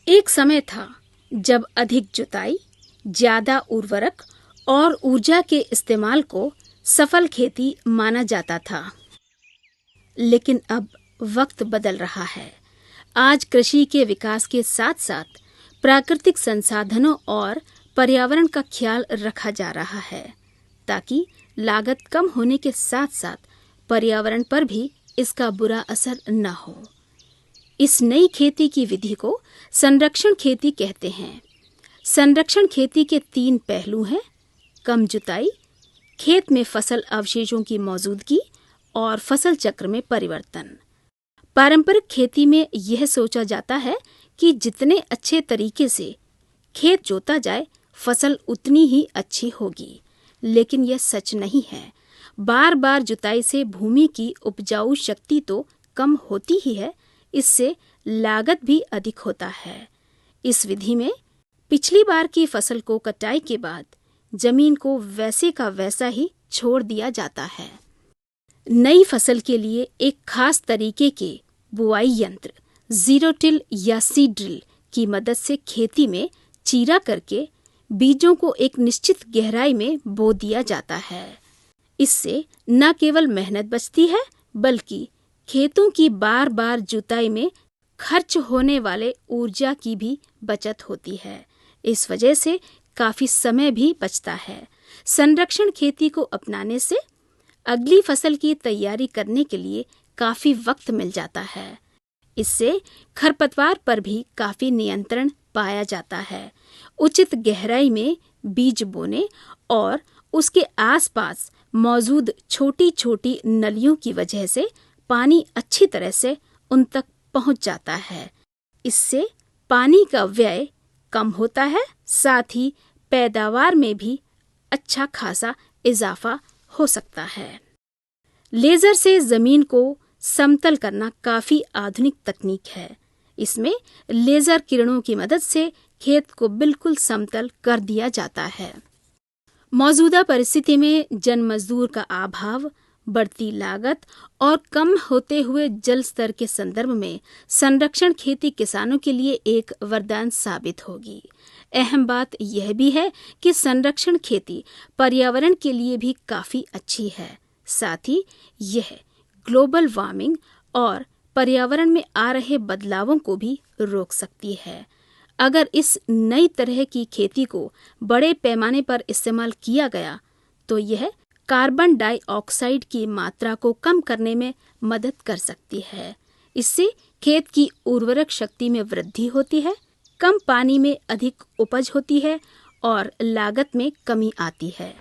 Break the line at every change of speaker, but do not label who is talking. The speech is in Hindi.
एक समय था जब अधिक जुताई, ज्यादा उर्वरक और ऊर्जा के इस्तेमाल को सफल खेती माना जाता था। लेकिन अब वक्त बदल रहा है। आज कृषि के विकास के साथ साथ प्राकृतिक संसाधनों और पर्यावरण का ख्याल रखा जा रहा है ताकि लागत कम होने के साथ साथ पर्यावरण पर भी इसका बुरा असर न हो। इस नई खेती की विधि को संरक्षण खेती कहते हैं। संरक्षण खेती के 3 पहलू हैं: कम जुताई, खेत में फसल अवशेषों की मौजूदगी और फसल चक्र में परिवर्तन। पारंपरिक खेती में यह सोचा जाता है कि जितने अच्छे तरीके से खेत जोता जाए, फसल उतनी ही अच्छी होगी, लेकिन यह सच नहीं है। बार बार जुताई से भूमि की उपजाऊ शक्ति तो कम होती ही है, इससे लागत भी अधिक होता है। इस विधि में पिछली बार की फसल को कटाई के बाद जमीन को वैसे का वैसा ही छोड़ दिया जाता है। नई फसल के लिए एक खास तरीके के बुआई यंत्र जीरो टिल या सीड ड्रिल की मदद से खेती में चीरा करके बीजों को एक निश्चित गहराई में बो दिया जाता है। इससे न केवल मेहनत बचती है, बल्कि खेतों की बार बार जुताई में खर्च होने वाले ऊर्जा की भी बचत होती है। इस वजह से काफी समय भी बचता है। संरक्षण खेती को अपनाने से अगली फसल की तैयारी करने के लिए काफी वक्त मिल जाता है। इससे खरपतवार पर भी काफी नियंत्रण पाया जाता है। उचित गहराई में बीज बोने और उसके आसपास मौजूद छोटी छोटी नलियों की वजह से पानी अच्छी तरह से उन तक पहुंच जाता है। इससे पानी का व्यय कम होता है, साथ ही पैदावार में भी अच्छा खासा इजाफा हो सकता है। लेजर से जमीन को समतल करना काफी आधुनिक तकनीक है। इसमें लेजर किरणों की मदद से खेत को बिल्कुल समतल कर दिया जाता है। मौजूदा परिस्थिति में जन मजदूर का अभाव, बढ़ती लागत और कम होते हुए जल स्तर के संदर्भ में संरक्षण खेती किसानों के लिए एक वरदान साबित होगी। अहम बात यह भी है कि संरक्षण खेती पर्यावरण के लिए भी काफी अच्छी है। साथ ही यह ग्लोबल वार्मिंग और पर्यावरण में आ रहे बदलावों को भी रोक सकती है। अगर इस नई तरह की खेती को बड़े पैमाने पर इस्तेमाल किया गया तो यह कार्बन डाइऑक्साइड की मात्रा को कम करने में मदद कर सकती है। इससे खेत की उर्वरक शक्ति में वृद्धि होती है, कम पानी में अधिक उपज होती है और लागत में कमी आती है।